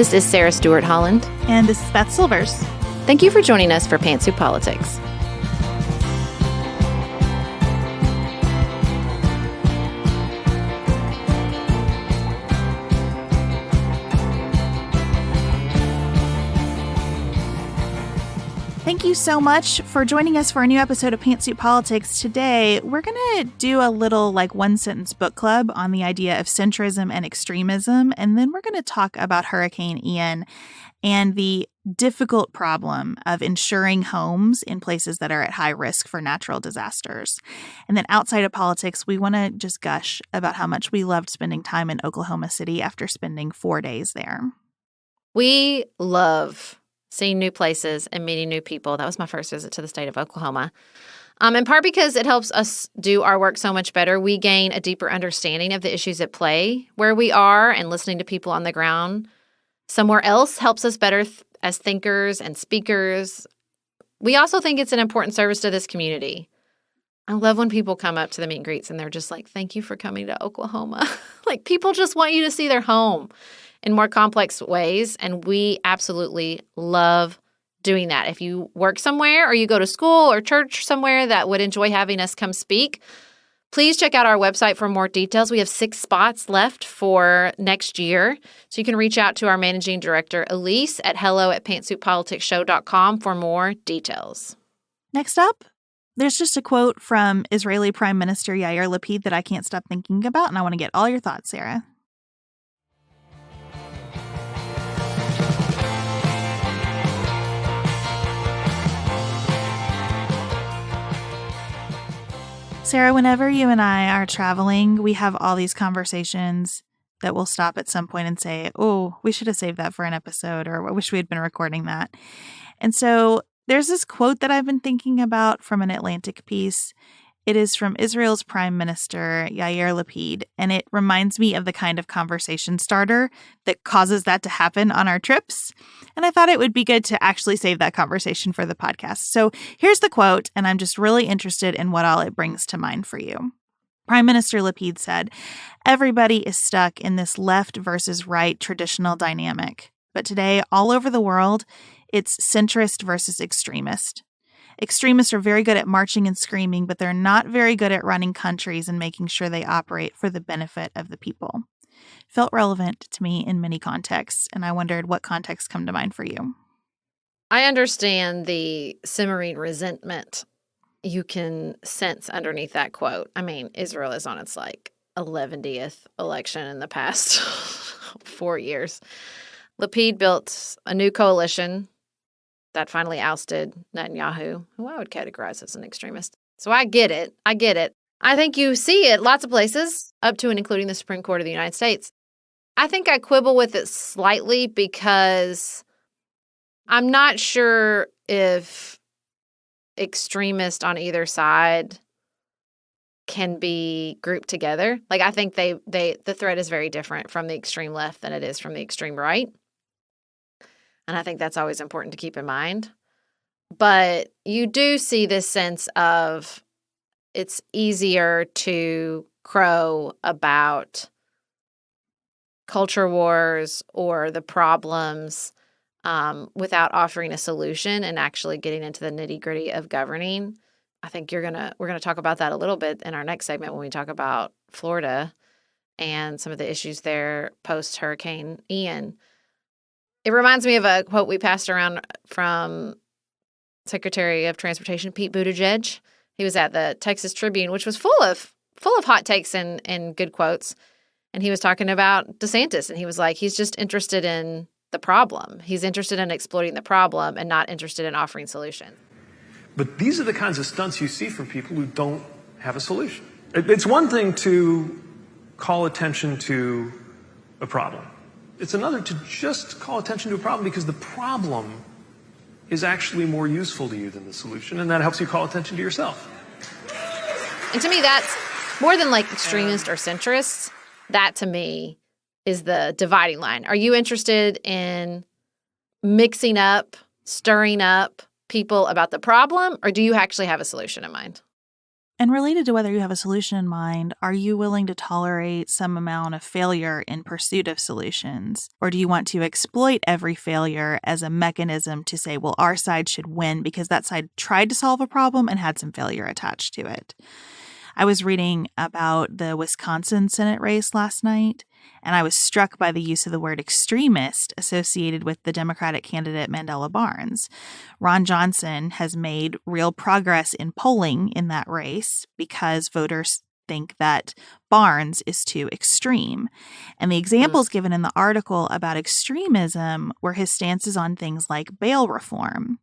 This is Sarah Stewart Holland. And this is Beth Silvers. Thank you for joining us for Pantsuit Politics. Thank you so much for joining us for a new episode of Pantsuit Politics. Today, we're going to do a little one-sentence book club on the idea of centrism and extremism, and then we're going to talk about Hurricane Ian and the difficult problem of insuring homes in places that are at high risk for natural disasters. And then outside of politics, we want to just gush about how much we loved spending time in Oklahoma City after spending 4 days there. We love seeing new places and meeting new people. That was my first visit to the state of Oklahoma. In part because it helps us do our work so much better. We gain a deeper understanding of the issues at play where we are, and listening to people on the ground somewhere else helps us better as thinkers and speakers. We also think it's an important service to this community. I love when people come up to the meet and greets and they're just like, thank you for coming to Oklahoma. People just want you to see their home in more complex ways, and we absolutely love doing that. If you work somewhere or you go to school or church somewhere that would enjoy having us come speak, please check out our website for more details. We have 6 spots left for next year, so you can reach out to our managing director, Elise, at hello@pantsuitpoliticsshow.com for more details. Next up, there's just a quote from Israeli Prime Minister Yair Lapid that I can't stop thinking about, and I want to get all your thoughts, Sarah. Sarah, whenever you and I are traveling, we have all these conversations that we'll stop at some point and say, oh, we should have saved that for an episode, or I wish we had been recording that. And so there's this quote that I've been thinking about from an Atlantic piece. It is from Israel's Prime Minister, Yair Lapid, and it reminds me of the kind of conversation starter that causes that to happen on our trips. And I thought it would be good to actually save that conversation for the podcast. So here's the quote, and I'm just really interested in what all it brings to mind for you. Prime Minister Lapid said, "Everybody is stuck in this left versus right traditional dynamic. But today, all over the world, it's centrist versus extremist. Extremists are very good at marching and screaming, but they're not very good at running countries and making sure they operate for the benefit of the people." Felt relevant to me in many contexts, and I wondered what contexts come to mind for you. I understand the simmering resentment you can sense underneath that quote. I mean, Israel is on its 11th election in the past 4 years. Lapid built a new coalition that finally ousted Netanyahu, who I would categorize as an extremist. So I get it. I think you see it lots of places, up to and including the Supreme Court of the United States. I think I quibble with it slightly because I'm not sure if extremists on either side can be grouped together. I think the threat is very different from the extreme left than it is from the extreme right. And I think that's always important to keep in mind. But you do see this sense of it's easier to crow about culture wars or the problems without offering a solution and actually getting into the nitty-gritty of governing. I think we're gonna talk about that a little bit in our next segment when we talk about Florida and some of the issues there post-Hurricane Ian. It reminds me of a quote we passed around from Secretary of Transportation Pete Buttigieg. He was at the Texas Tribune, which was full of hot takes and good quotes. And he was talking about DeSantis, and he was like, he's just interested in the problem. He's interested in exploiting the problem and not interested in offering solutions. But these are the kinds of stunts you see from people who don't have a solution. It's one thing to call attention to a problem. It's another to just call attention to a problem because the problem is actually more useful to you than the solution, and that helps you call attention to yourself. And to me, that's more than extremist or centrist. That, to me, is the dividing line. Are you interested in mixing up, stirring up people about the problem, or do you actually have a solution in mind? And related to whether you have a solution in mind, are you willing to tolerate some amount of failure in pursuit of solutions? Or do you want to exploit every failure as a mechanism to say, well, our side should win because that side tried to solve a problem and had some failure attached to it? I was reading about the Wisconsin Senate race last night, and I was struck by the use of the word extremist associated with the Democratic candidate Mandela Barnes. Ron Johnson has made real progress in polling in that race because voters think that Barnes is too extreme. And the examples given in the article about extremism were his stances on things like bail reform.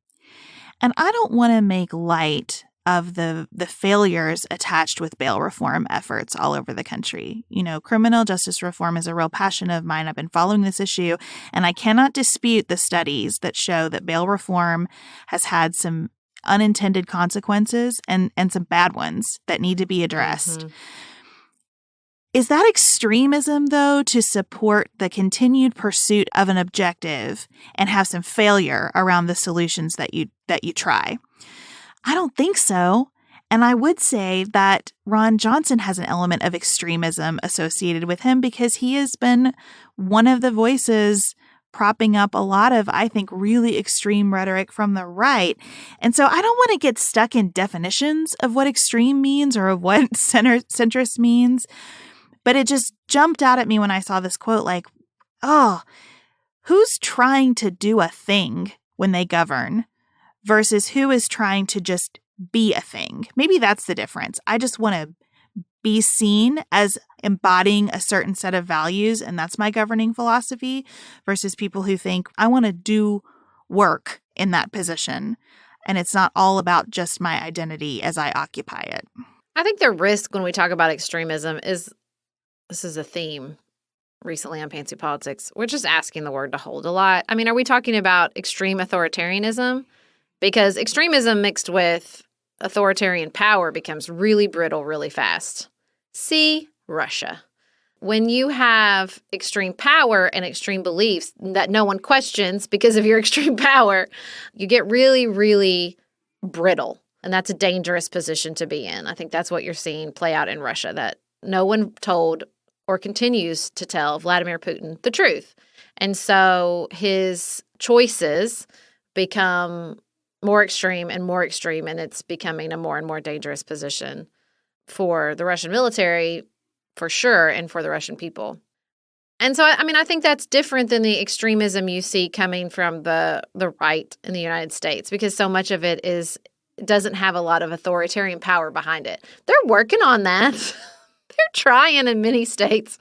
And I don't want to make light of the failures attached with bail reform efforts all over the country. You know, criminal justice reform is a real passion of mine. I've been following this issue, and I cannot dispute the studies that show that bail reform has had some unintended consequences and some bad ones that need to be addressed. Mm-hmm. Is that extremism, though, to support the continued pursuit of an objective and have some failure around the solutions that you try? I don't think so. And I would say that Ron Johnson has an element of extremism associated with him because he has been one of the voices propping up a lot of, I think, really extreme rhetoric from the right. And so I don't want to get stuck in definitions of what extreme means or of what centrist means. But it just jumped out at me when I saw this quote like, oh, who's trying to do a thing when they govern versus who is trying to just be a thing? Maybe that's the difference. I just want to be seen as embodying a certain set of values, and that's my governing philosophy, versus people who think I want to do work in that position, and it's not all about just my identity as I occupy it. I think the risk when we talk about extremism is, this is a theme recently on Pantsuit Politics, we're just asking the word to hold a lot. I mean, are we talking about extreme authoritarianism? Because extremism mixed with authoritarian power becomes really brittle really fast. See Russia. When you have extreme power and extreme beliefs that no one questions because of your extreme power, you get really, really brittle. And that's a dangerous position to be in. I think that's what you're seeing play out in Russia, that no one told or continues to tell Vladimir Putin the truth. And so his choices become more extreme, and it's becoming a more and more dangerous position for the Russian military, for sure, and for the Russian people. And so, I mean, I think that's different than the extremism you see coming from the right in the United States, because so much of it doesn't have a lot of authoritarian power behind it. They're working on that. They're trying in many states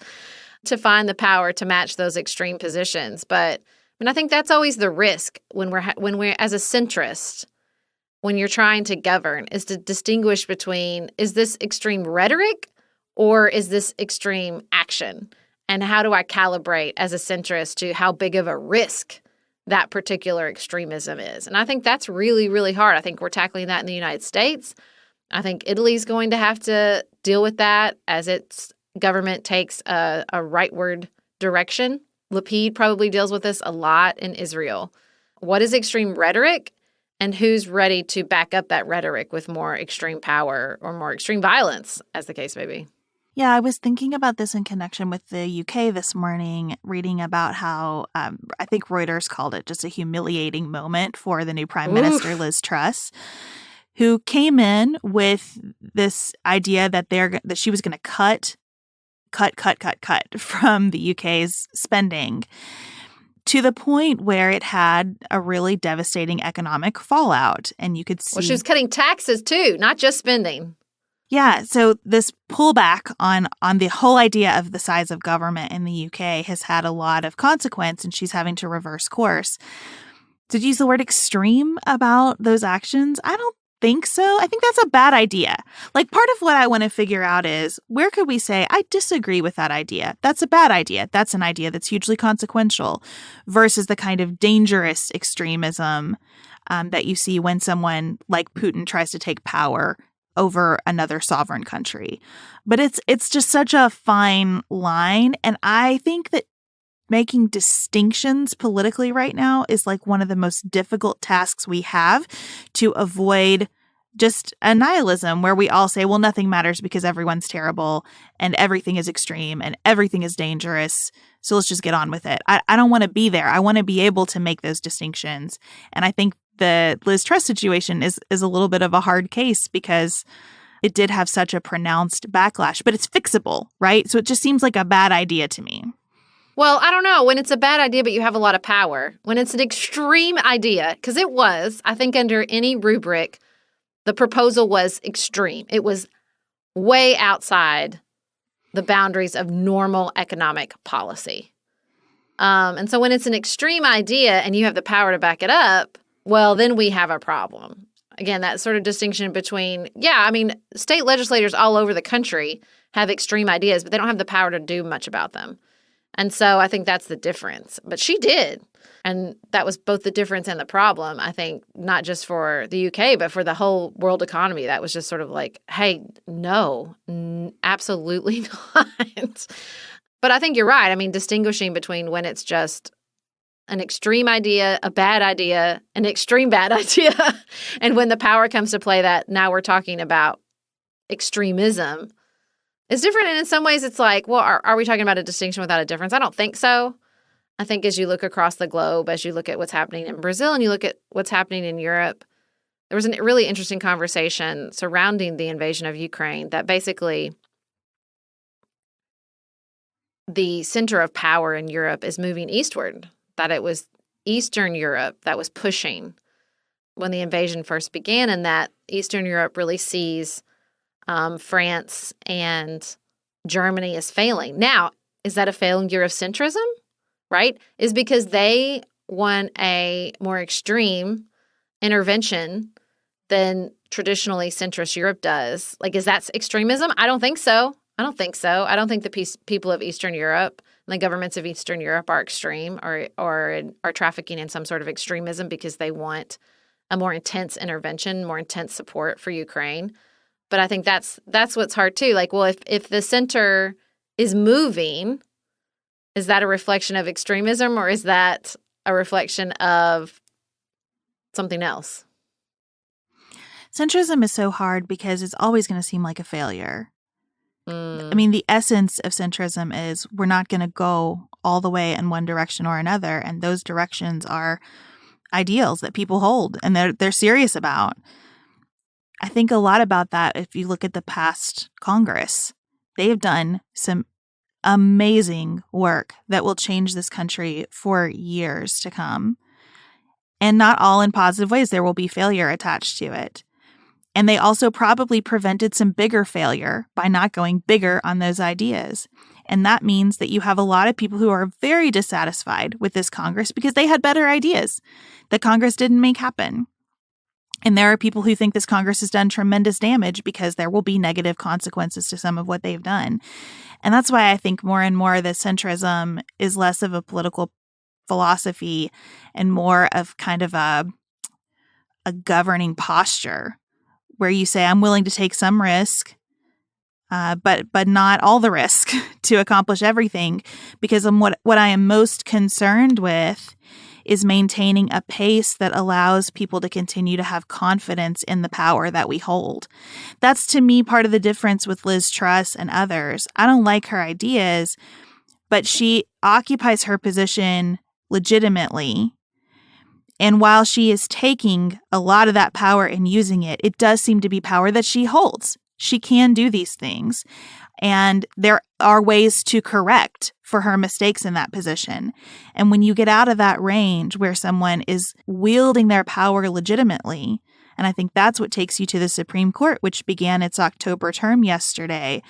to find the power to match those extreme positions. But I mean, I think that's always the risk when we're as a centrist, when you're trying to govern, is to distinguish between, is this extreme rhetoric or is this extreme action? And how do I calibrate as a centrist to how big of a risk that particular extremism is? And I think that's really, really hard. I think we're tackling that in the United States. I think Italy's going to have to deal with that as its government takes a rightward direction. Lapid probably deals with this a lot in Israel. What is extreme rhetoric, and who's ready to back up that rhetoric with more extreme power or more extreme violence, as the case may be? Yeah, I was thinking about this in connection with the UK this morning, reading about how I think Reuters called it just a humiliating moment for the new Prime Minister, Liz Truss, who came in with this idea that she was going to cut from the UK's spending, to the point where it had a really devastating economic fallout. And you could see... Well, she was cutting taxes too, not just spending. Yeah, so this pullback on the whole idea of the size of government in the UK has had a lot of consequence, and she's having to reverse course. Did you use the word extreme about those actions? I don't think so. I think that's a bad idea. Like, part of what I want to figure out is, where could we say, I disagree with that idea? That's a bad idea. That's an idea that's hugely consequential, versus the kind of dangerous extremism that you see when someone like Putin tries to take power over another sovereign country. But it's just such a fine line. And I think that making distinctions politically right now is like one of the most difficult tasks we have, to avoid just a nihilism where we all say, well, nothing matters because everyone's terrible and everything is extreme and everything is dangerous. So let's just get on with it. I don't want to be there. I want to be able to make those distinctions. And I think the Liz Truss situation is a little bit of a hard case because it did have such a pronounced backlash, but it's fixable, right? So it just seems like a bad idea to me. Well, I don't know. When it's a bad idea, but you have a lot of power. When it's an extreme idea, because it was, I think under any rubric, the proposal was extreme. It was way outside the boundaries of normal economic policy. And so when it's an extreme idea and you have the power to back it up, well, then we have a problem. Again, that sort of distinction between, state legislators all over the country have extreme ideas, but they don't have the power to do much about them. And so I think that's the difference. But she did. And that was both the difference and the problem, I think, not just for the UK, but for the whole world economy. That was just sort of like, hey, no, absolutely not. But I think you're right. I mean, distinguishing between when it's just an extreme idea, a bad idea, an extreme bad idea, and when the power comes to play that now we're talking about extremism, it's different. And in some ways it's like, well, are we talking about a distinction without a difference? I don't think so. I think as you look across the globe, as you look at what's happening in Brazil and you look at what's happening in Europe, there was a really interesting conversation surrounding the invasion of Ukraine that basically the center of power in Europe is moving eastward, that it was Eastern Europe that was pushing when the invasion first began, and that Eastern Europe really sees France and Germany as failing. Now, is that a failure of centrism? Right? Is because they want a more extreme intervention than traditionally centrist Europe does. Like, is that extremism? I don't think so. I don't think the people of Eastern Europe and the governments of Eastern Europe are extreme or are trafficking in some sort of extremism because they want a more intense intervention, more intense support for Ukraine. But I think that's what's hard too. Like, well, if the center is moving, is that a reflection of extremism or is that a reflection of something else? Centrism is so hard because it's always going to seem like a failure. I mean, the essence of centrism is we're not going to go all the way in one direction or another, and those directions are ideals that people hold and they're serious about. I think a lot about that if you look at the past Congress. They have done some amazing work that will change this country for years to come. And not all in positive ways. There will be failure attached to it. And they also probably prevented some bigger failure by not going bigger on those ideas. And that means that you have a lot of people who are very dissatisfied with this Congress because they had better ideas that Congress didn't make happen. And there are people who think this Congress has done tremendous damage because there will be negative consequences to some of what they've done. And that's why I think more and more that centrism is less of a political philosophy and more of kind of a governing posture where you say, I'm willing to take some risk, but not all the risk to accomplish everything. Because what I am most concerned with is maintaining a pace that allows people to continue to have confidence in the power that we hold. That's, to me, part of the difference with Liz Truss and others. I don't like her ideas, but she occupies her position legitimately. And while she is taking a lot of that power and using it, it does seem to be power that she holds. She can do these things. And there are ways to correct for her mistakes in that position. And when you get out of that range where someone is wielding their power legitimately, and I think that's what takes you to the Supreme Court, which began its October term yesterday,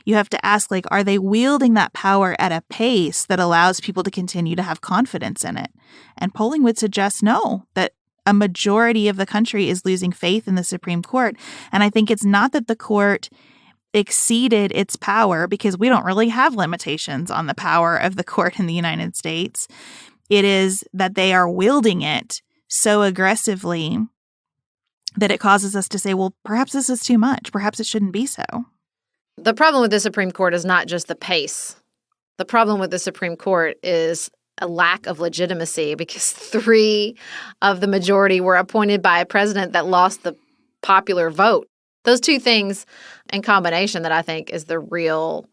you have to ask, like, are they wielding that power at a pace that allows people to continue to have confidence in it? And polling would suggest no, that a majority of the country is losing faith in the Supreme Court. And I think it's not that the court exceeded its power, because we don't really have limitations on the power of the court in the United States. It is that they are wielding it so aggressively that it causes us to say, well, perhaps this is too much. Perhaps it shouldn't be so. The problem with the Supreme Court is not just the pace. The problem with the Supreme Court is a lack of legitimacy, because 3 of the majority were appointed by a president that lost the popular vote. Those two things in combination that I think is the real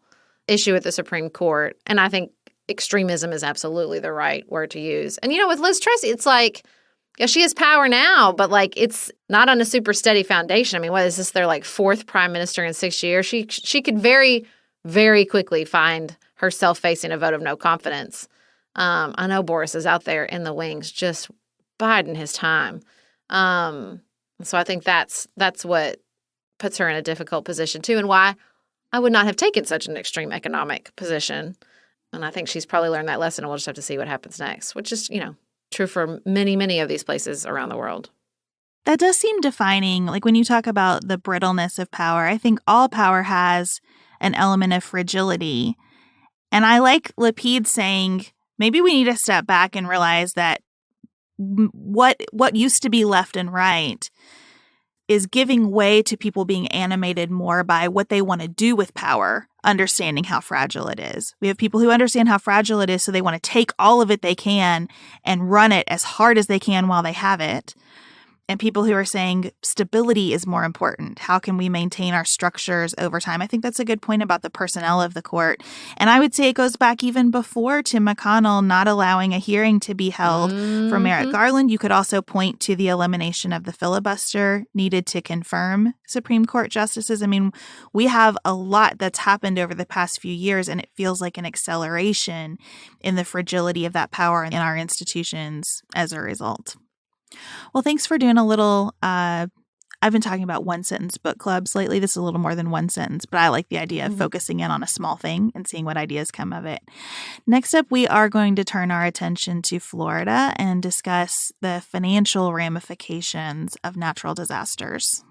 issue with the Supreme Court. And I think extremism is absolutely the right word to use. And, with Liz Truss, it's like, yeah, she has power now, but like it's not on a super steady foundation. I mean, what is this? Their like fourth prime minister in 6 years. She could very, very quickly find herself facing a vote of no confidence. I know Boris is out there in the wings, just biding his time. So I think that's what puts her in a difficult position too, and why I would not have taken such an extreme economic position. And I think she's probably learned that lesson, and we'll just have to see what happens next, which is, true for many, many of these places around the world. That does seem defining. Like when you talk about the brittleness of power, I think all power has an element of fragility. And I like Lapid saying, maybe we need to step back and realize that what used to be left and right is giving way to people being animated more by what they want to do with power, understanding how fragile it is. We have people who understand how fragile it is, so they want to take all of it they can and run it as hard as they can while they have it. And people who are saying stability is more important. How can we maintain our structures over time? I think that's a good point about the personnel of the court. And I would say it goes back even before Tim McConnell not allowing a hearing to be held for Merrick Garland. You could also point to the elimination of the filibuster needed to confirm Supreme Court justices. I mean, we have a lot that's happened over the past few years, and it feels like an acceleration in the fragility of that power in our institutions as a result. Well, thanks for doing a little, I've been talking about one-sentence book clubs lately. This is a little more than one sentence, but I like the idea of focusing in on a small thing and seeing what ideas come of it. Next up, we are going to turn our attention to Florida and discuss the financial ramifications of natural disasters.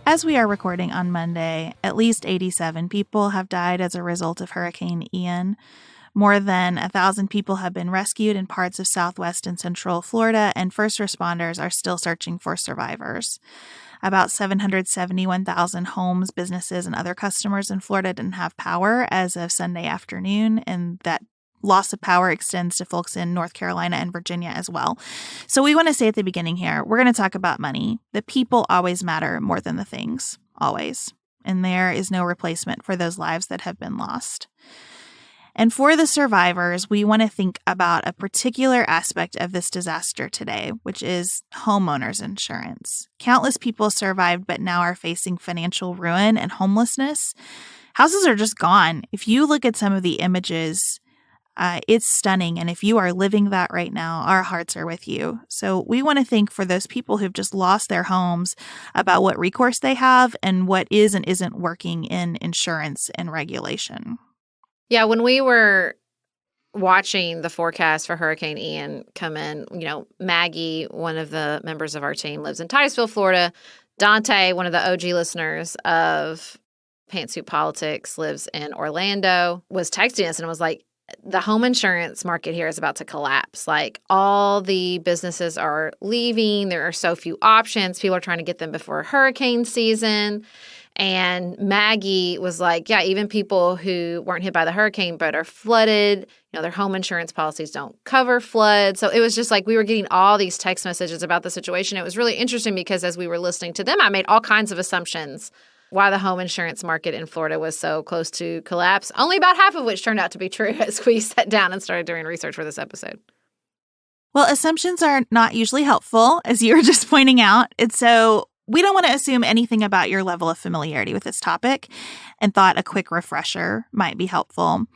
As we are recording on Monday, at least 87 people have died as a result of Hurricane Ian. More than 1,000 people have been rescued in parts of Southwest and Central Florida, and first responders are still searching for survivors. About 771,000 homes, businesses, and other customers in Florida didn't have power as of Sunday afternoon, and that loss of power extends to folks in North Carolina and Virginia as well. So we want to say at the beginning here, we're going to talk about money. The people always matter more than the things, always. And there is no replacement for those lives that have been lost. And for the survivors, we want to think about a particular aspect of this disaster today, which is homeowners insurance. Countless people survived, but now are facing financial ruin and homelessness. Houses are just gone. If you look at some of the images, it's stunning. And if you are living that right now, our hearts are with you. So we want to think for those people who've just lost their homes about what recourse they have and what is and isn't working in insurance and regulation. Yeah, when we were watching the forecast for Hurricane Ian come in, Maggie, one of the members of our team, lives in Titusville, Florida. Dante, one of the OG listeners of Pantsuit Politics, lives in Orlando, was texting us and was like, the home insurance market here is about to collapse. Like all the businesses are leaving. There are so few options. People are trying to get them before hurricane season. And Maggie was like, yeah, even people who weren't hit by the hurricane but are flooded, their home insurance policies don't cover flood. So it was just like we were getting all these text messages about the situation. It was really interesting because as we were listening to them, I made all kinds of assumptions why the home insurance market in Florida was so close to collapse, only about half of which turned out to be true as we sat down and started doing research for this episode. Well, assumptions are not usually helpful, as you were just pointing out. And so we don't want to assume anything about your level of familiarity with this topic, and thought a quick refresher might be helpful.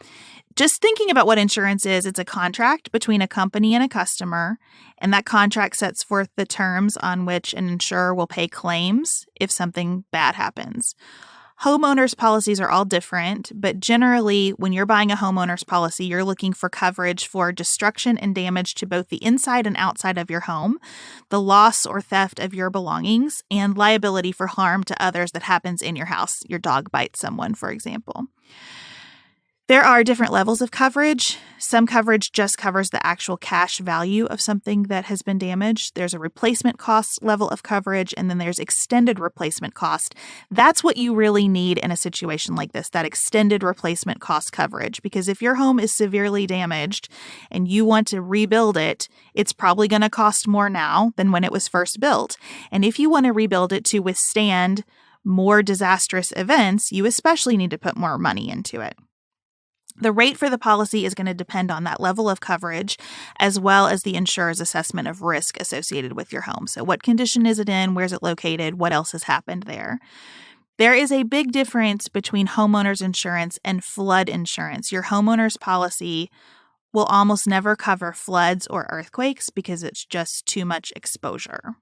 Just thinking about what insurance is, it's a contract between a company and a customer, and that contract sets forth the terms on which an insurer will pay claims if something bad happens. Homeowners policies are all different, but generally, when you're buying a homeowner's policy, you're looking for coverage for destruction and damage to both the inside and outside of your home, the loss or theft of your belongings, and liability for harm to others that happens in your house. Your dog bites someone, for example. There are different levels of coverage. Some coverage just covers the actual cash value of something that has been damaged. There's a replacement cost level of coverage, and then there's extended replacement cost. That's what you really need in a situation like this, that extended replacement cost coverage. Because if your home is severely damaged and you want to rebuild it, it's probably going to cost more now than when it was first built. And if you want to rebuild it to withstand more disastrous events, you especially need to put more money into it. The rate for the policy is going to depend on that level of coverage, as well as the insurer's assessment of risk associated with your home. So what condition is it in? Where's it located? What else has happened there? There is a big difference between homeowners insurance and flood insurance. Your homeowner's policy will almost never cover floods or earthquakes because it's just too much exposure.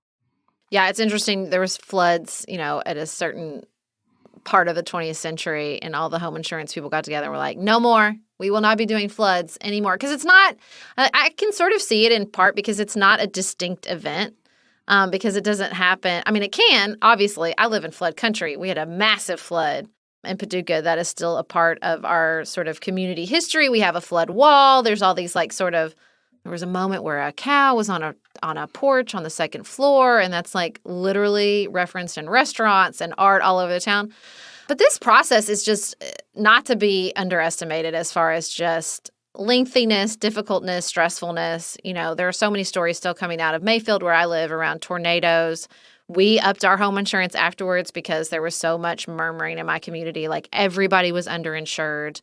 Yeah, it's interesting. There was floods, at a certain part of the 20th century, and all the home insurance people got together and were like, no more. We will not be doing floods anymore. Because it's not, I can sort of see it in part because it's not a distinct event, because it doesn't happen. I mean, it can, obviously. I live in flood country. We had a massive flood in Paducah that is still a part of our sort of community history. We have a flood wall. There's all these there was a moment where a cow was on a porch on the second floor, and that's literally referenced in restaurants and art all over the town. But this process is just not to be underestimated as far as just lengthiness, difficultness, stressfulness. There are so many stories still coming out of Mayfield, where I live, around tornadoes. We upped our home insurance afterwards because there was so much murmuring in my community. Everybody was underinsured.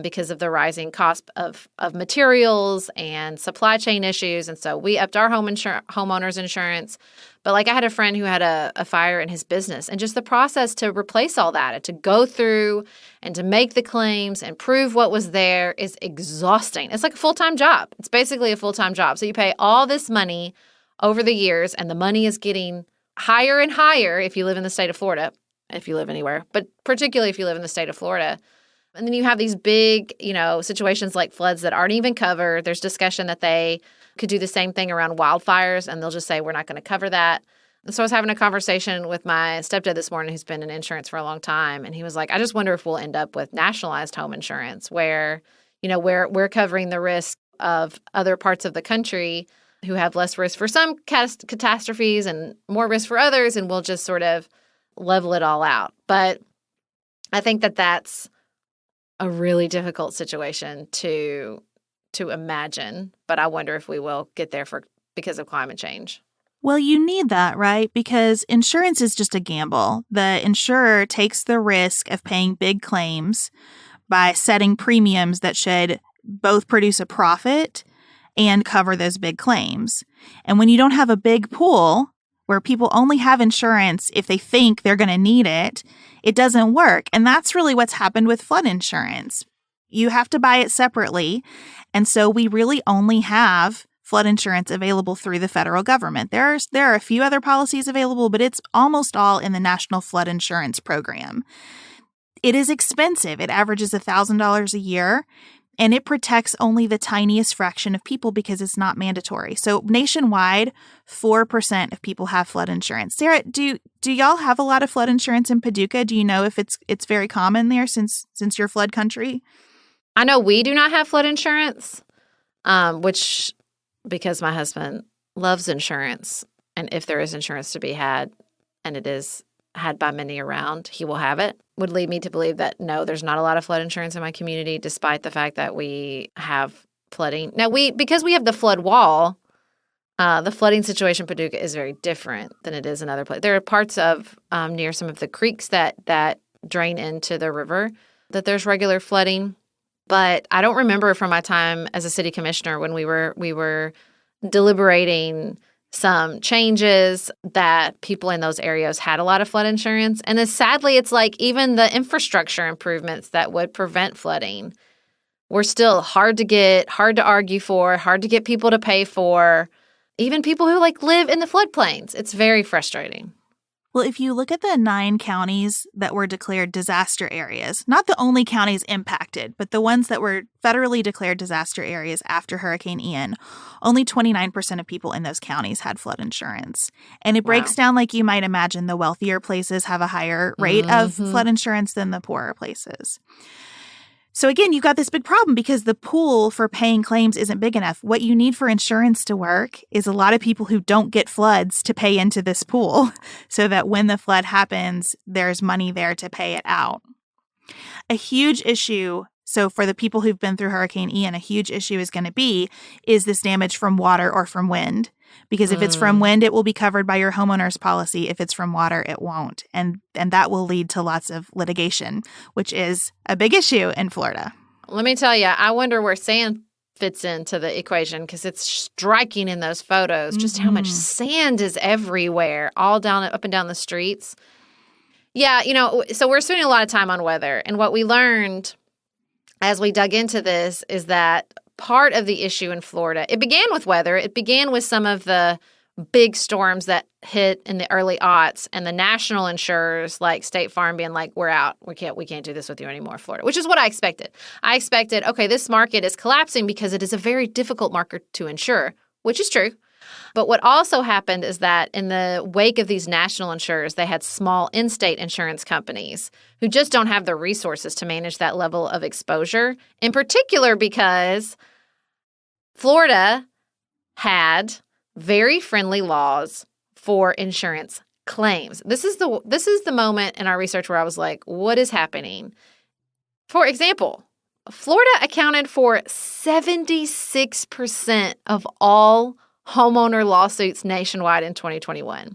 Because of the rising cost of materials and supply chain issues. And so we upped our homeowners insurance. But I had a friend who had a fire in his business, and just the process to replace all that and to go through and to make the claims and prove what was there is exhausting. It's like a full-time job. It's basically a full-time job. So you pay all this money over the years, and the money is getting higher and higher if you live in the state of Florida, if you live anywhere, but particularly if you live in the state of Florida. And then you have these big, situations like floods that aren't even covered. There's discussion that they could do the same thing around wildfires, and they'll just say, we're not going to cover that. And so I was having a conversation with my stepdad this morning, who's been in insurance for a long time. And he was like, I just wonder if we'll end up with nationalized home insurance where, we're covering the risk of other parts of the country who have less risk for some catastrophes and more risk for others, and we'll just sort of level it all out. But I think that that's a really difficult situation to imagine, but I wonder if we will get there because of climate change. Well, you need that, right? Because insurance is just a gamble. The insurer takes the risk of paying big claims by setting premiums that should both produce a profit and cover those big claims. And when you don't have a big pool where people only have insurance if they think they're going to need it, it doesn't work. And that's really what's happened with flood insurance. You have to buy it separately. And so we really only have flood insurance available through the federal government. There are a few other policies available, but it's almost all in the National Flood Insurance Program. It is expensive. It averages $1,000 a year. And it protects only the tiniest fraction of people because it's not mandatory. So nationwide, 4% of people have flood insurance. Sarah, do y'all have a lot of flood insurance in Paducah? Do you know if it's very common there since you're flood country? I know we do not have flood insurance, which because my husband loves insurance, and if there is insurance to be had, and it is had by many around, he will have it, would lead me to believe that, no, there's not a lot of flood insurance in my community, despite the fact that we have flooding. Now, because we have the flood wall, the flooding situation in Paducah is very different than it is in other places. There are parts of near some of the creeks that drain into the river that there's regular flooding. But I don't remember from my time as a city commissioner when we were deliberating some changes that people in those areas had a lot of flood insurance. And then sadly, it's even the infrastructure improvements that would prevent flooding were still hard to get, hard to argue for, hard to get people to pay for, even people who live in the floodplains. It's very frustrating. Well, if you look at the 9 counties that were declared disaster areas, not the only counties impacted, but the ones that were federally declared disaster areas after Hurricane Ian, only 29% of people in those counties had flood insurance. And it breaks down like you might imagine. The wealthier places have a higher rate of flood insurance than the poorer places. So again, you've got this big problem because the pool for paying claims isn't big enough. What you need for insurance to work is a lot of people who don't get floods to pay into this pool so that when the flood happens, there's money there to pay it out. A huge issue, so for the people who've been through Hurricane Ian, a huge issue is going to be, is this damage from water or from wind? Because if it's from wind, it will be covered by your homeowner's policy. If it's from water, it won't. And that will lead to lots of litigation, which is a big issue in Florida. Let me tell you, I wonder where sand fits into the equation because it's striking in those photos just how much sand is everywhere, all down up and down the streets. Yeah, so we're spending a lot of time on weather. And what we learned as we dug into this is that part of the issue in Florida, it began with weather. It began with some of the big storms that hit in the early aughts and the national insurers like State Farm being like, we're out. We can't do this with you anymore, Florida, which is what I expected. I expected, okay, this market is collapsing because it is a very difficult market to insure, which is true. But what also happened is that in the wake of these national insurers, they had small in-state insurance companies who just don't have the resources to manage that level of exposure, in particular because Florida had very friendly laws for insurance claims. This is the moment in our research where I was like, what is happening? For example, Florida accounted for 76% of all homeowner lawsuits nationwide in 2021.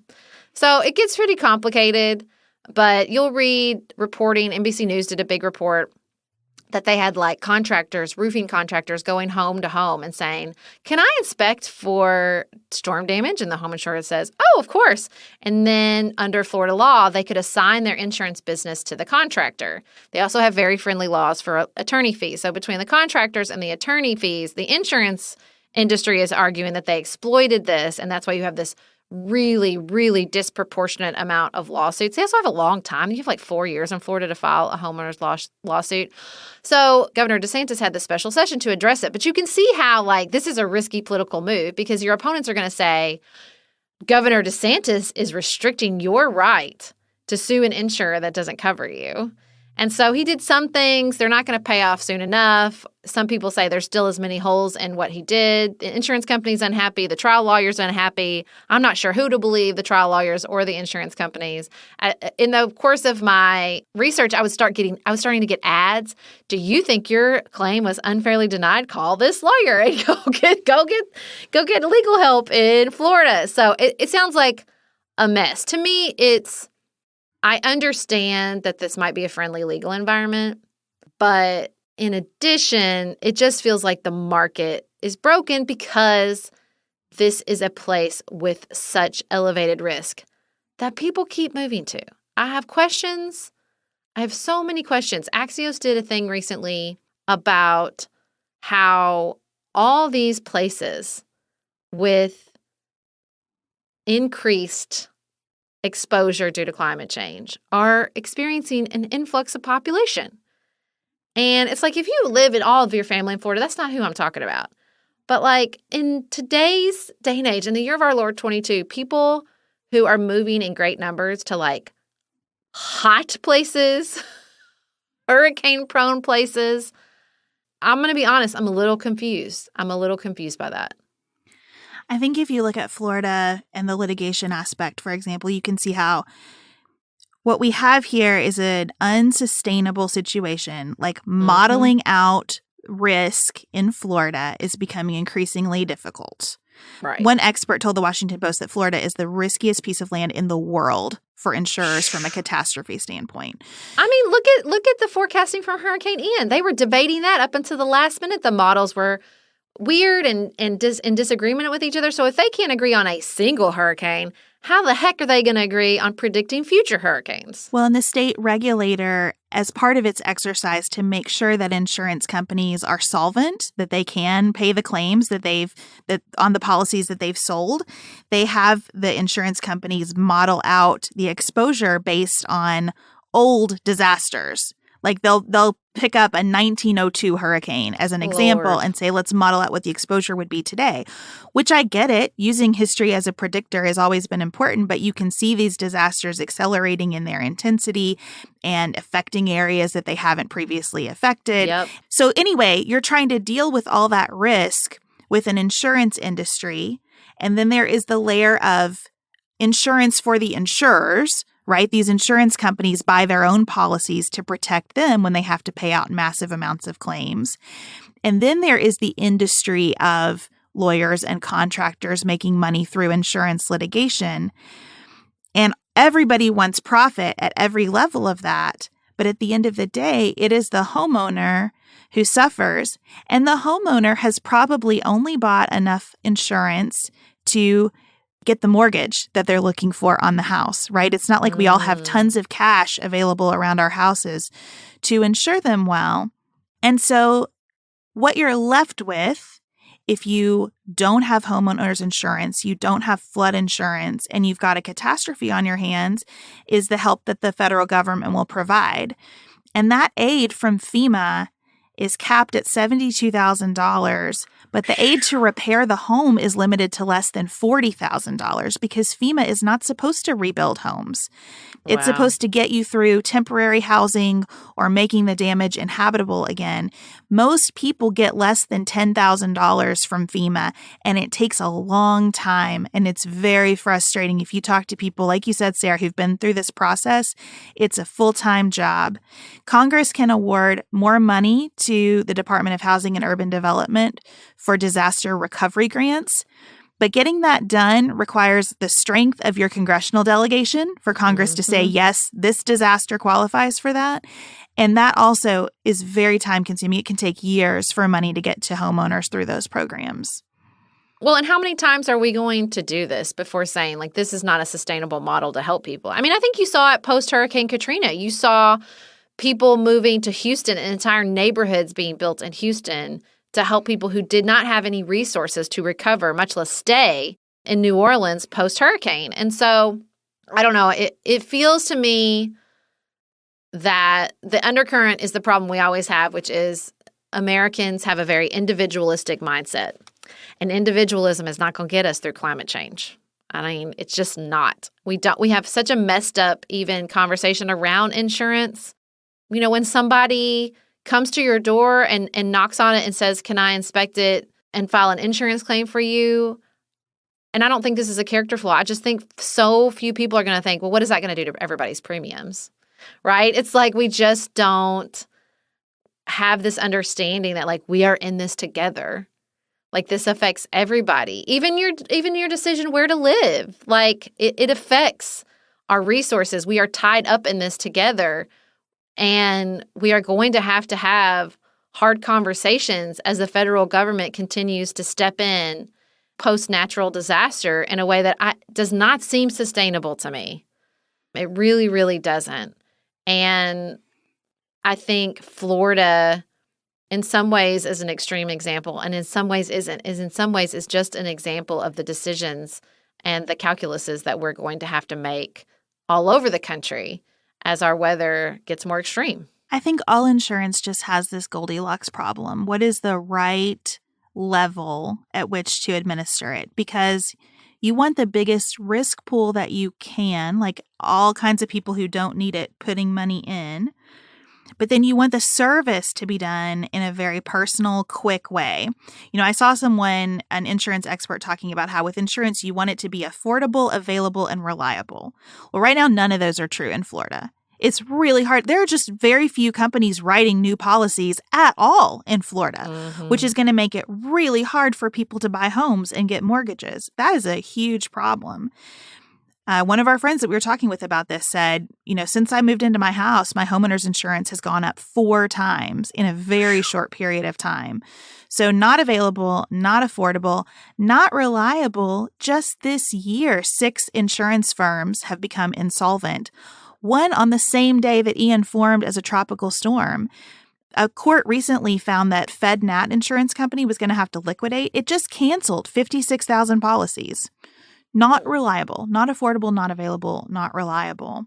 So it gets pretty complicated, but you'll read reporting. NBC News did a big report that they had like contractors, roofing contractors going home to home and saying, can I inspect for storm damage? And the home insurer says, oh, of course. And then under Florida law, they could assign their insurance business to the contractor. They also have very friendly laws for attorney fees. So between the contractors and the attorney fees, the insurance industry is arguing that they exploited this. And that's why you have this really, really disproportionate amount of lawsuits. They also have a long time. You have like 4 years in Florida to file a homeowner's lawsuit. So Governor DeSantis had this special session to address it. But you can see how like this is a risky political move because your opponents are going to say, Governor DeSantis is restricting your right to sue an insurer that doesn't cover you. And so he did some things. They're not going to pay off soon enough. Some people say there's still as many holes in what he did. The insurance company's unhappy. The trial lawyer's unhappy. I'm not sure who to believe, the trial lawyers or the insurance companies. In the course of my research, I was starting to get ads. Do you think your claim was unfairly denied? Call this lawyer and go get legal help in Florida. So it sounds like a mess. To me, I understand that this might be a friendly legal environment, but in addition, it just feels like the market is broken because this is a place with such elevated risk that people keep moving to. I have questions. I have so many questions. Axios did a thing recently about how all these places with increased exposure due to climate change are experiencing an influx of population. And it's like if you live in all of your family in Florida, that's not who I'm talking about. But like in today's day and age, in the year of our Lord 22, people who are moving in great numbers to like hot places, hurricane-prone places, I'm going to be honest, I'm a little confused. I'm a little confused by that. I think if you look at Florida and the litigation aspect, for example, you can see how what we have here is an unsustainable situation. Like modeling out risk in Florida is becoming increasingly difficult. Right. One expert told the Washington Post that Florida is the riskiest piece of land in the world for insurers from a catastrophe standpoint. I mean, look at the forecasting from Hurricane Ian. They were debating that up until the last minute. The models were weird and in disagreement with each other. So if they can't agree on a single hurricane, how the heck are they going to agree on predicting future hurricanes? Well, and the state regulator, as part of its exercise to make sure that insurance companies are solvent, that they can pay the claims that on the policies that they've sold, they have the insurance companies model out the exposure based on old disasters. Like they'll pick up a 1902 hurricane as an example Lord. and say, let's model out what the exposure would be today, which I get it. Using history as a predictor has always been important, but you can see these disasters accelerating in their intensity and affecting areas that they haven't previously affected. Yep. So anyway, you're trying to deal with all that risk with an insurance industry. And then there is the layer of insurance for the insurers, right? These insurance companies buy their own policies to protect them when they have to pay out massive amounts of claims. And then there is the industry of lawyers and contractors making money through insurance litigation. And everybody wants profit at every level of that. But at the end of the day, it is the homeowner who suffers. And the homeowner has probably only bought enough insurance to get the mortgage that they're looking for on the house, right? It's not like we all have tons of cash available around our houses to insure them well. And so what you're left with, if you don't have homeowners insurance, you don't have flood insurance, and you've got a catastrophe on your hands, is the help that the federal government will provide. And that aid from FEMA is capped at $72,000, but the aid to repair the home is limited to less than $40,000 because FEMA is not supposed to rebuild homes. It's Wow. supposed to get you through temporary housing or making the damage inhabitable again. Most people get less than $10,000 from FEMA, and it takes a long time, and it's very frustrating. If you talk to people, like you said, Sarah, who've been through this process, it's a full-time job. Congress can award more money to the Department of Housing and Urban Development for disaster recovery grants. But getting that done requires the strength of your congressional delegation for Congress to say, yes, this disaster qualifies for that. And that also is very time consuming. It can take years for money to get to homeowners through those programs. Well, and how many times are we going to do this before saying, like, this is not a sustainable model to help people? I mean, I think you saw it post-Hurricane Katrina. You saw people moving to Houston and entire neighborhoods being built in Houston to help people who did not have any resources to recover, much less stay in New Orleans post-hurricane. And so, I don't know, it feels to me that the undercurrent is the problem we always have, which is Americans have a very individualistic mindset. And individualism is not going to get us through climate change. I mean, it's just not. We have such a messed up even conversation around insurance. You know, when somebody comes to your door and knocks on it and says, can I inspect it and file an insurance claim for you? And I don't think this is a character flaw. I just think so few people are going to think, well, what is that going to do to everybody's premiums? Right? It's like we just don't have this understanding that, like, we are in this together. Like, this affects everybody, even your decision where to live. Like, it affects our resources. We are tied up in this together. And we are going to have hard conversations as the federal government continues to step in post-natural disaster in a way that does not seem sustainable to me. It really, really doesn't. And I think Florida, in some ways, is an extreme example, and in some ways isn't. In some ways is just an example of the decisions and the calculuses that we're going to have to make all over the country as our weather gets more extreme. I think all insurance just has this Goldilocks problem. What is the right level at which to administer it? Because you want the biggest risk pool that you can, like all kinds of people who don't need it putting money in. But then you want the service to be done in a very personal, quick way. You know, I saw an insurance expert, talking about how with insurance, you want it to be affordable, available, and reliable. Well, right now, none of those are true in Florida. It's really hard. There are just very few companies writing new policies at all in Florida, which is going to make it really hard for people to buy homes and get mortgages. That is a huge problem. One of our friends that we were talking with about this said, you know, since I moved into my house, my homeowner's insurance has gone up 4 times in a very short period of time. So not available, not affordable, not reliable. Just this year, 6 insurance firms have become insolvent. One on the same day that Ian formed as a tropical storm. A court recently found that FedNat Insurance Company was going to have to liquidate. It just canceled 56,000 policies. Not reliable, not affordable, not available, not reliable.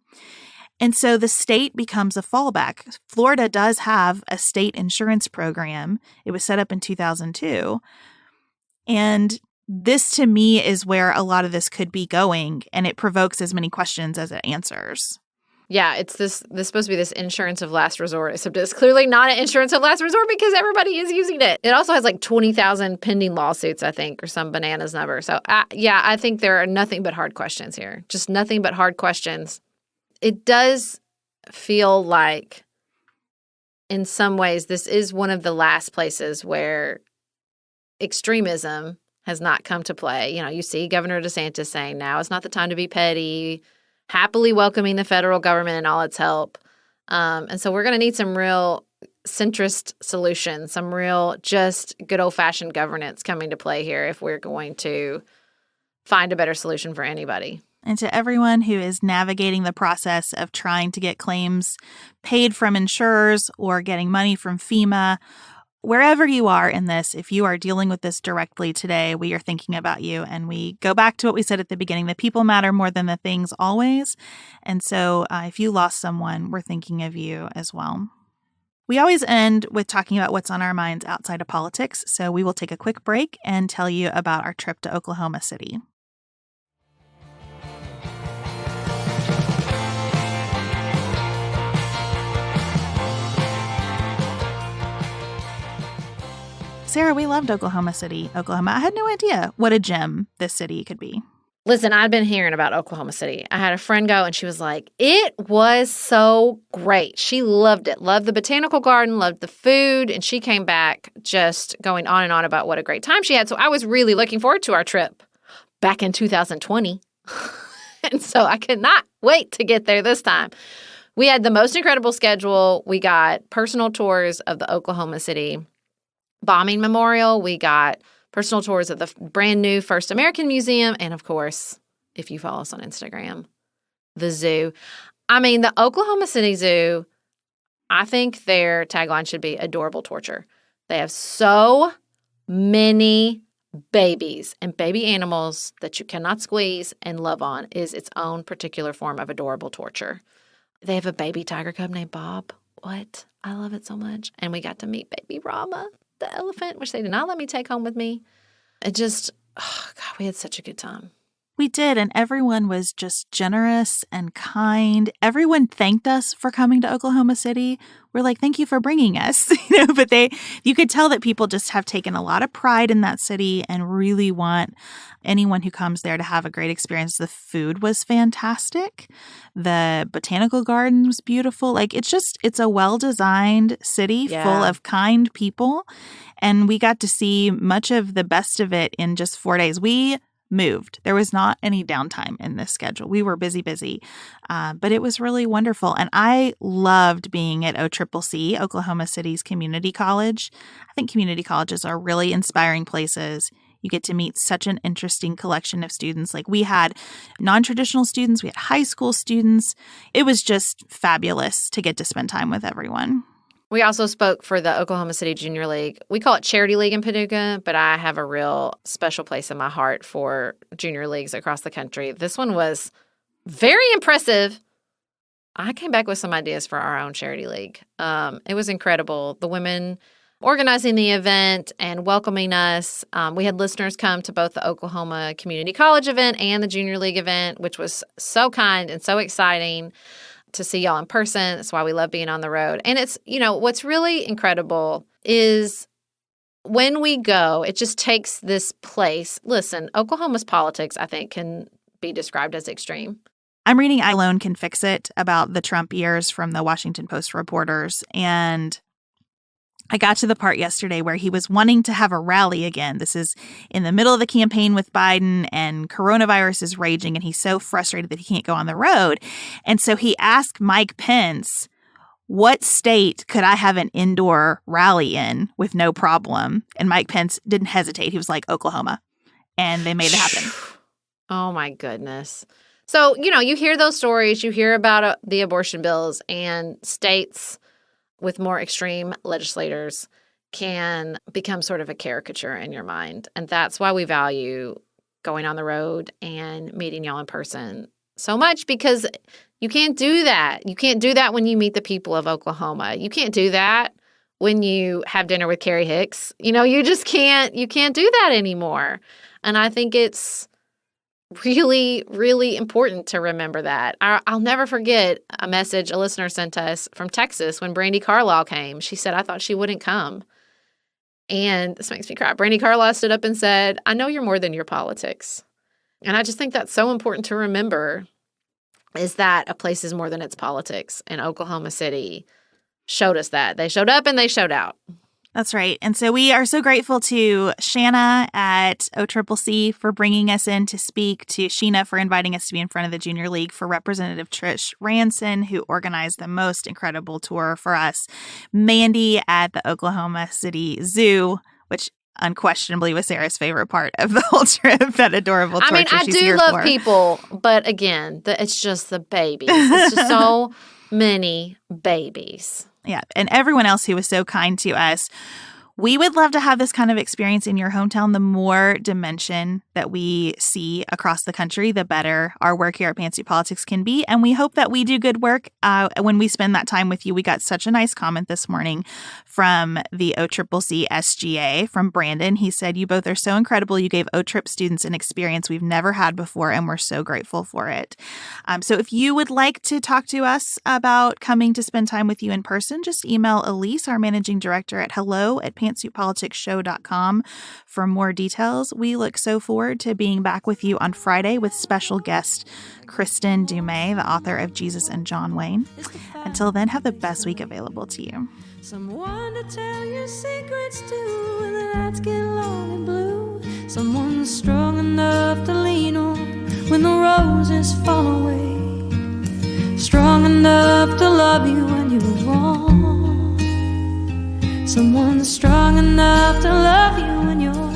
And so the state becomes a fallback. Florida does have a state insurance program. It was set up in 2002. And this, to me, is where a lot of this could be going, and it provokes as many questions as it answers. Yeah, it's this supposed to be this insurance of last resort, except it's clearly not an insurance of last resort because everybody is using it. It also has like 20,000 pending lawsuits, I think, or some bananas number. So, I think there are nothing but hard questions here. Just nothing but hard questions. It does feel like, in some ways, this is one of the last places where extremism has not come to play. You know, you see Governor DeSantis saying now is not the time to be petty, happily welcoming the federal government and all its help. And so we're going to need some real centrist solutions, some real just good old-fashioned governance coming to play here if we're going to find a better solution for anybody. And to everyone who is navigating the process of trying to get claims paid from insurers or getting money from FEMA, wherever you are in this, if you are dealing with this directly today, we are thinking about you. And we go back to what we said at the beginning, the people matter more than the things always. And so if you lost someone, we're thinking of you as well. We always end with talking about what's on our minds outside of politics. So we will take a quick break and tell you about our trip to Oklahoma City. Sarah, we loved Oklahoma City, Oklahoma. I had no idea what a gem this city could be. Listen, I'd been hearing about Oklahoma City. I had a friend go and she was like, it was so great. She loved it, loved the botanical garden, loved the food. And she came back just going on and on about what a great time she had. So I was really looking forward to our trip back in 2020. And so I could not wait to get there this time. We had the most incredible schedule. We got personal tours of the Oklahoma City Bombing Memorial. We got personal tours of the brand new First American Museum. And of course, if you follow us on Instagram, the zoo. I mean, the Oklahoma City Zoo, I think their tagline should be adorable torture. They have so many babies and baby animals that you cannot squeeze and love on. Is its own particular form of adorable torture. They have a baby tiger cub named Bob. What? I love it so much. And we got to meet baby Rama, the elephant, which they did not let me take home with me. It just, oh God, we had such a good time. We did, and everyone was just generous and kind. Everyone thanked us for coming to Oklahoma City. We're like, thank you for bringing us. But you could tell that people just have taken a lot of pride in that city and really want anyone who comes there to have a great experience. The food was fantastic. The botanical garden was beautiful. Like, it's a well-designed city full of kind people. And we got to see much of the best of it in just 4 days. We moved. There was not any downtime in this schedule. We were busy, but it was really wonderful. And I loved being at OCCC, Oklahoma City's community college. I think community colleges are really inspiring places. You get to meet such an interesting collection of students. Like, we had non-traditional students, we had high school students. It was just fabulous to get to spend time with everyone. We also spoke for the Oklahoma City Junior League. We call it Charity League in Paducah, but I have a real special place in my heart for junior leagues across the country. This one was very impressive. I came back with some ideas for our own Charity League. It was incredible. The women organizing the event and welcoming us. We had listeners come to both the Oklahoma Community College event and the Junior League event, which was so kind and so exciting to see y'all in person. That's why we love being on the road. And it's, what's really incredible is when we go, it just takes this place. Listen, Oklahoma's politics, I think, can be described as extreme. I'm reading I Alone Can Fix It about the Trump years from the Washington Post reporters. And I got to the part yesterday where he was wanting to have a rally again. This is in the middle of the campaign with Biden, and coronavirus is raging, and he's so frustrated that he can't go on the road. And so he asked Mike Pence, what state could I have an indoor rally in with no problem? And Mike Pence didn't hesitate. He was like, Oklahoma. And they made it happen. Oh, my goodness. So, you hear those stories. You hear about the abortion bills, and states with more extreme legislators can become sort of a caricature in your mind. And that's why we value going on the road and meeting y'all in person so much, because You can't do that. You can't do that when you meet the people of Oklahoma. You can't do that when you have dinner with Carrie Hicks. You just can't. You can't do that anymore. And I think it's really, really important to remember that. I'll never forget a message a listener sent us from Texas when Brandi Carlisle came. She said, I thought she wouldn't come. And this makes me cry. Brandi Carlisle stood up and said, I know you're more than your politics. And I just think that's so important to remember, is that a place is more than its politics. And Oklahoma City showed us that. They showed up and they showed out. That's right. And so we are so grateful to Shanna at OCCC for bringing us in to speak, to Sheena for inviting us to be in front of the Junior League, for Representative Trish Ranson, who organized the most incredible tour for us, Mandy at the Oklahoma City Zoo, which unquestionably was Sarah's favorite part of the whole trip, that adorable torture I do love people, but again, it's just the babies. It's just so many babies. Yeah, and everyone else who was so kind to us. We would love to have this kind of experience in your hometown. The more dimension that we see across the country, the better our work here at Pantsuit Politics can be. And we hope that we do good work when we spend that time with you. We got such a nice comment this morning from the OCCC SGA, from Brandon. He said, you both are so incredible. You gave OTRIP students an experience we've never had before, and we're so grateful for it. So if you would like to talk to us about coming to spend time with you in person, just email Elise, our managing director, at hello@pantsuitpoliticsshow.com for more details. We look so forward to being back with you on Friday with special guest Kristen Dumais, the author of Jesus and John Wayne. Until then, have the best week available to you. Someone to tell your secrets to when the nights get long and blue. Someone strong enough to lean on when the roses fall away. Strong enough to love you when you're wrong. Someone strong enough to love you when you're wrong.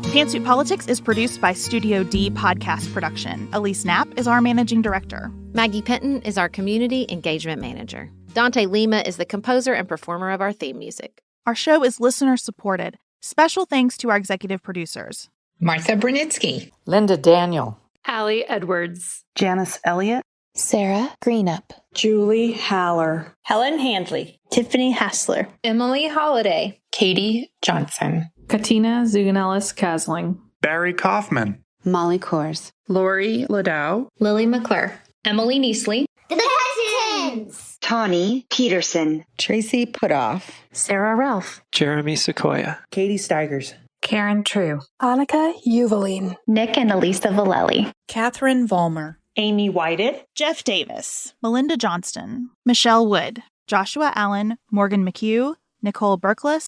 Pantsuit Politics is produced by Studio D Podcast Production. Elise Knapp is our managing director. Maggie Penton is our community engagement manager. Dante Lima is the composer and performer of our theme music. Our show is listener supported. Special thanks to our executive producers: Martha Brunitsky, Linda Daniel, Hallie Edwards, Janice Elliott, Sarah Greenup, Julie Haller, Helen Handley, Tiffany Hassler, Emily Holiday, Katie Johnson, Katina Zuganellis-Kasling, Barry Kaufman, Molly Kors, Lori Ladow, Lily McClure, Emily Neasley, The Cousins, Tawny Peterson, Tracy Putoff, Sarah Ralph, Jeremy Sequoia, Katie Steigers, Karen True, Annika Uvaline, Nick and Elisa Valelli, Catherine Vollmer, Amy Whited, Jeff Davis, Melinda Johnston, Michelle Wood, Joshua Allen, Morgan McHugh, Nicole Berkless,